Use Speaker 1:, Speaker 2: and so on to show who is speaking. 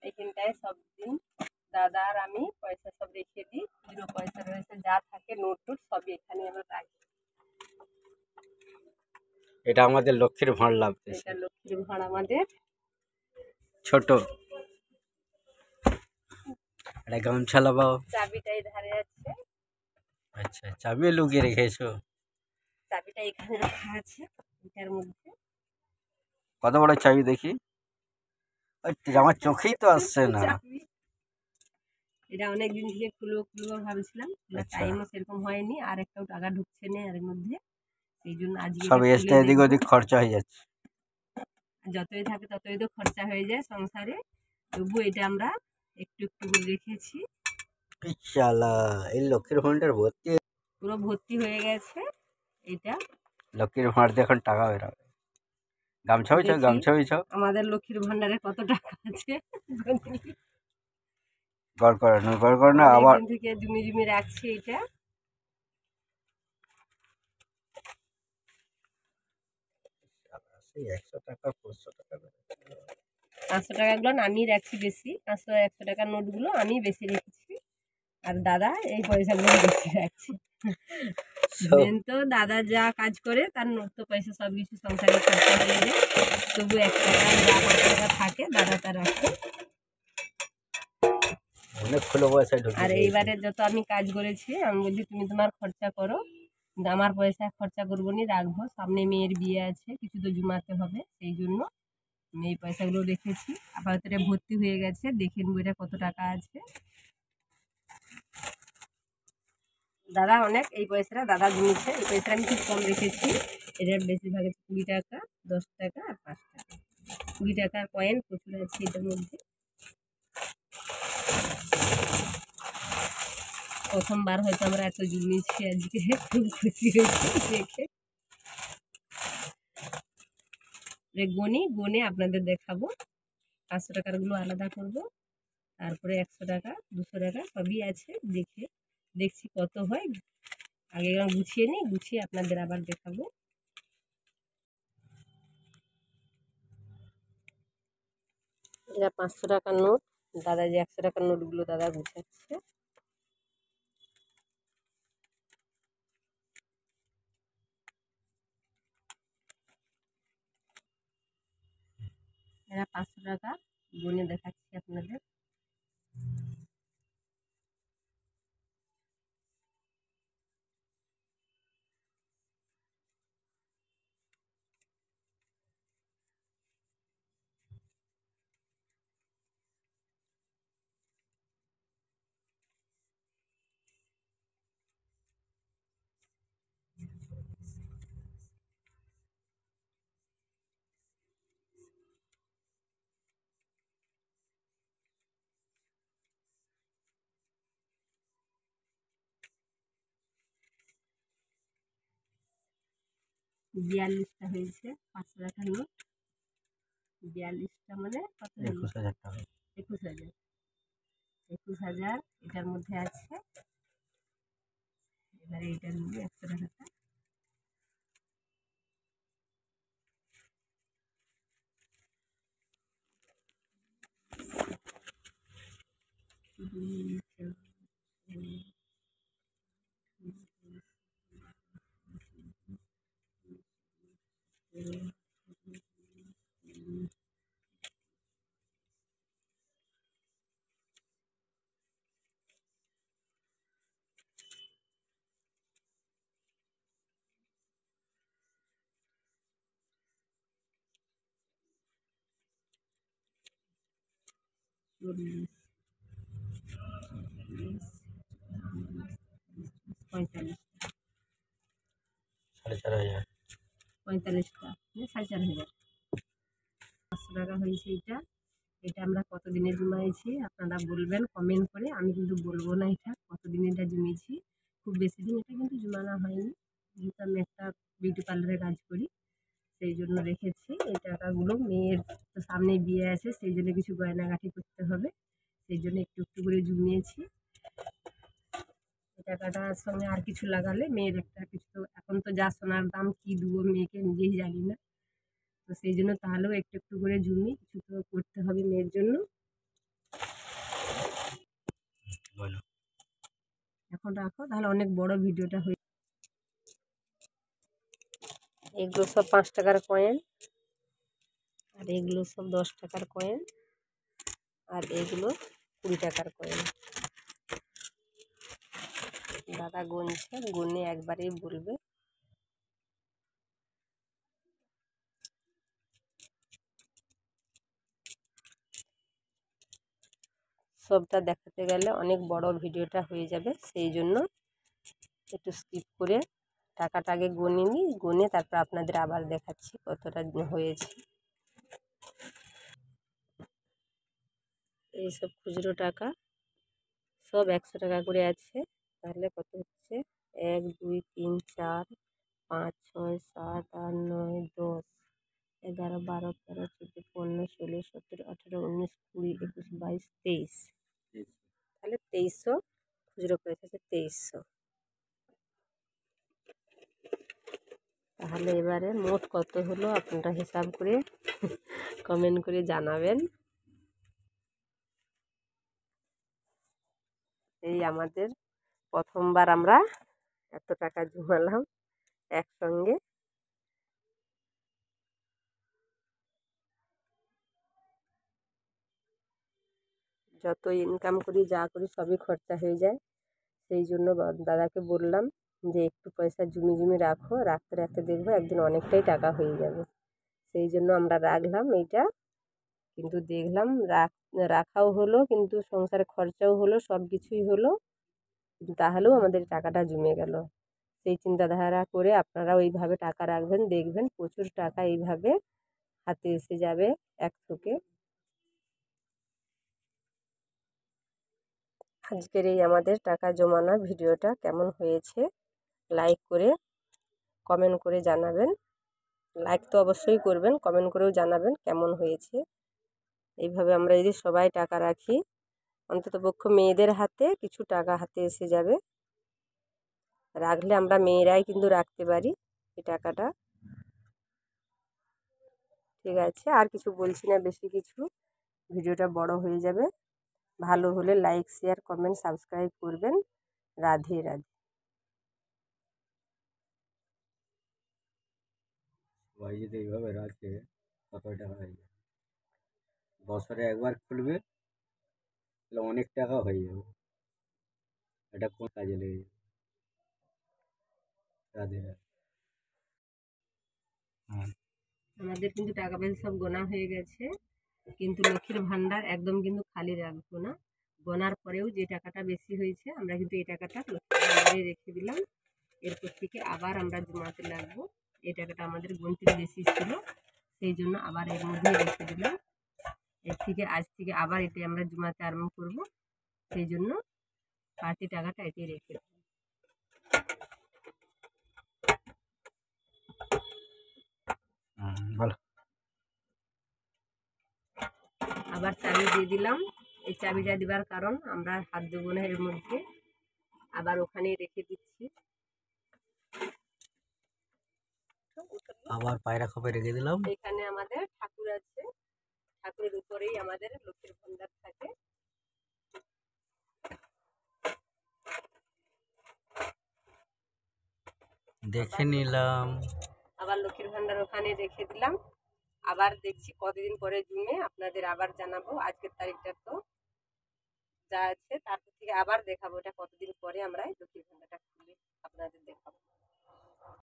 Speaker 1: এখানটায় সব দিন দাদা আর আমি পয়সা সব রেখে দিই। পুরো পয়সা রয়েছে, যা থাকে নোট টোট সবই এখানে আমরা রাখি।
Speaker 2: এটা আমাদের লক্ষ্মীর ভাঁড় লাগতেছে।
Speaker 1: এটা লক্ষ্মীর ভাঁড় আমাদের
Speaker 2: ছোট। এটা গামছা লাগাও।
Speaker 1: চাবিটাই ধারে আছে।
Speaker 2: আচ্ছা, চাবি লুকিয়ে রেখেছো?
Speaker 1: চাবিটা এখানে রাখা আছে এটার মধ্যে।
Speaker 2: কত বড় চাবি দেখি? আমার চোখেই তো আসছে না।
Speaker 1: এটা অনেকদিন থেকে খুলবো ভাবছিলাম, টাইমও সেরকম হয়নি, আর একটাও টাকা ঢুকছে না এর মধ্যে, সেই জন্য আজকে
Speaker 2: সব এসটা এদিক ওদিক খরচা হয়ে যাচ্ছে।
Speaker 1: যতই থাকে ততই তো খরচা হয়ে যায় সংসারে, তবু এটা আমরা একটু একটু করে রেখেছি।
Speaker 2: এই লক্ষ্মীর ভাঁড়টার ভর্তি,
Speaker 1: পুরো ভর্তি হয়ে গেছে এটা।
Speaker 2: লক্ষ্মীর ভাঁড় দিয়ে এখন টাকা বেরোবে। গামছা হয়েছ, গামছা হয়েছ।
Speaker 1: আমাদের লক্ষ্মীর ভান্ডারে কত টাকা আছে
Speaker 2: গড় করে না আবার
Speaker 1: থেকে জমি জমি রাখছি। এটা
Speaker 2: 100 টাকা 500 টাকা
Speaker 1: 500 টাকাগুলো আমি রাখছি বেশি, 500 100 টাকার নোটগুলো আমি বেশি রেখেছি, আর দাদা এই পয়সাগুলো বেশি রাখছে। মেন তো দাদা যা কাজ করে তার নোট তো পয়সা সব কিছু সংসারে খরচা হয়ে যায়, তবু 1 টাকা যা 5 টাকা থাকে দাদা তা রাখে।
Speaker 2: অনেক খুলে পয়সা ঢুকে।
Speaker 1: আর এইবারে যত আমি কাজ করেছি আমি বলছি তুমি তোমার খরচা করো, আমার পয়সা খরচা করবো নি, রাখবো, সামনে মেয়ের বিয়ে আছে, কিছু তো জমাতে হবে, সেই জন্য আমি এই পয়সাগুলো রেখেছি। আপাতত এটা ভর্তি হয়ে গেছে, দেখে নেবো এটা কত টাকা আছে। দাদা অনেক এই পয়সাটা দাদা জমিয়েছে, এই পয়সাটা আমি খুব কম রেখেছি, এটার বেশিরভাগ 20 টাকা 10 টাকা আর 5 টাকা। 20 টাকার কয়েন প্রচুর আছে এটার মধ্যে। প্রথমবার হয়তো আমরা এত জমিয়েছি, আজকে খুব খুশি হয়েছি দেখে। গনে আপনাদের দেখাবো। 500 টাকারগুলো আলাদা করব, তারপরে 100 টাকা 200 টাকা সবই আছে, দেখছি কত হয়। আগে গুছিয়ে নিই, গুছিয়ে আপনাদের আবার দেখাবো। এটা 500 টাকার নোট, দাদা যে 100 টাকার নোটগুলো দাদা গুছাচ্ছে। এরা 500 টাকা গুনে দেখাচ্ছি আপনাদের। বিয়াল্লিশটা হয়েছে 500 টাকার নোট। 42টা মানে কত?
Speaker 2: 21,000 টাকা।
Speaker 1: 21,000। 21,000 এটার মধ্যে আছে। এবারে এটা নিয়ে 100 টাকাটা পঁয়তাল্লিশ
Speaker 2: 4,500।
Speaker 1: 45টা 4,500। 500 টাকা হয়েছে এটা। এটা আমরা কতদিনে জমাইছি আপনারা বলবেন কমেন্ট করে, আমি কিন্তু বলবো না এটা কতদিন এটা জমিয়েছি। খুব বেশি দিন এটা কিন্তু জমানো হয়নি, যেহেতু আমি একটা বিউটি পার্লারে কাজ করি, সেই জন্য রেখেছি। এই টাকাগুলো মেয়ের তো সামনে বিয়ে আছে, সেই জন্য কিছু গয়নাগাটি করতে হবে, সেই জন্য একটু একটু করে জমিয়েছি। এই টাকাটার সঙ্গে আর কিছু লাগালে মেয়ের একটা কিছু, তো এখন তো যা সোনার দাম, কী দেবো মেয়েকে নিজেই জানি না, তো সেই জন্য তাহলেও একটু একটু করে জমি কিছু তো করতে হবে মেয়ের জন্য। এখন রাখো, তাহলে অনেক বড় ভিডিওটা হয়ে। এগুলো সব 5 টাকার কয়েন, আর এগুলো সব 10 টাকার কয়েন, আর এগুলো 20 টাকার কয়েন। দাদা গুনছে, গুনে একবারেই বলবে। সবটা দেখাতে গেলে অনেক বড় ভিডিওটা হয়ে যাবে, সেই জন্য একটু স্কিপ করে টাকাটা আগে গুনে নিই, গুনে তারপর আপনাদের আবার দেখাচ্ছি কতটা হয়েছে। এইসব খুচরো টাকা সব 100 টাকা করে আছে। তাহলে কত হচ্ছে? 1 2 3 4 5 6 7 8 9 10 11 12 13 14 15 16 17 18 19 20 21 22 23। তাহলে 2300 খুচরো পয়সা আছে, 2300। তাহলে এবারে মোট কত হলো আপনারা হিসাব করে কমেন্ট করে জানাবেন। এই আমাদের প্রথমবার আমরা এত টাকা জমালাম একসঙ্গে। যত ইনকাম করি যা করি সবই খরচা হয়ে যায়, সেই জন্য দাদাকে বললাম যে একটু পয়সা জমিয়ে রাখো, রাখতে রাখতে দেখবো একদিন অনেকটাই টাকা হয়ে যাবে। সেই জন্য আমরা রাখলাম এইটা, কিন্তু দেখলাম রাখাও হলো, কিন্তু সংসারে খরচাও হলো, সব কিছুই হলো, কিন্তু তাহলেও আমাদের টাকাটা জমে গেল। সেই চিন্তাধারা করে আপনারা ওইভাবে টাকা রাখবেন, দেখবেন প্রচুর টাকা এইভাবে হাতে এসে যাবে এক থোকে। আজকের এই আমাদের টাকা জমানো ভিডিওটা কেমন হয়েছে লাইক করে কমেন্ট করে জানাবেন। লাইক তো অবশ্যই করবেন, কমেন্ট করেও জানাবেন কেমন হয়েছে। এইভাবে আমরা যদি সবাই টাকা রাখি, অন্ততপক্ষে মেয়েদের হাতে কিছু টাকা হাতে এসে যাবে। রাখলে আমরা মেয়েরাই কিন্তু রাখতে পারি এই টাকাটা। ঠিক আছে, আর কিছু বলছি না, বেশি কিছু, ভিডিওটা বড় হয়ে যাবে। ভালো হলে লাইক শেয়ার কমেন্ট সাবস্ক্রাইব করবেন। রাধে রাধে।
Speaker 2: সবাই যদি এইভাবে রাখে কত টাকা হয়ে যাবে, বছরে একবার খুলবে তাহলে অনেক টাকা হয়ে যাবে। এটা কোন কাজে লেগে যাবে। রাধে রাধে।
Speaker 1: আমাদের কিন্তু টাকা পয়সা সব গোনা হয়ে গেছে, কিন্তু লক্ষ্মীর ভান্ডার একদম কিন্তু খালি রাখবো না। গোনার পরেও যে টাকাটা বেশি হয়েছে আমরা কিন্তু এই টাকাটা লক্ষ্মীর ভান্ডারে রেখে দিলাম। এরপর থেকে আবার আমরা জমাতে লাগবো। এই টাকাটা আমাদের গুনতির বেশি ছিল, সেই জন্য আবার এর মধ্যেই রেখে দিলাম। এর থেকে আজ থেকে আবার এটি আমরা জমাতে আরম্ভ করব, সেই জন্য বাড়তি টাকাটা এটি রেখে দিলাম।
Speaker 2: ভালো।
Speaker 1: আবার চাবি দিয়ে দিলাম। এই চাবিটা দেওয়ার কারণ আমরা হাত দেবো না এর মধ্যে, আবার ওখানেই রেখে দিচ্ছি।
Speaker 2: আবার পায়রা খোপে রেখে দিলাম।
Speaker 1: এখানে আমাদের ঠাকুর আছে, ঠাকুরের উপরেই আমাদের লক্ষ্মীর ভান্ডার থাকে।
Speaker 2: দেখে নিলাম।
Speaker 1: আবার লক্ষ্মীর ভান্ডার ওখানে রেখে দিলাম। আবার দেখছি কতদিন পরে জুমে আপনাদের আবার জানাবো। আজকের তারিখটা তো যা আছে, তারপর থেকে আবার দেখাবো এটা কতদিন পরে আমরা লক্ষ্মীর ভান্ডার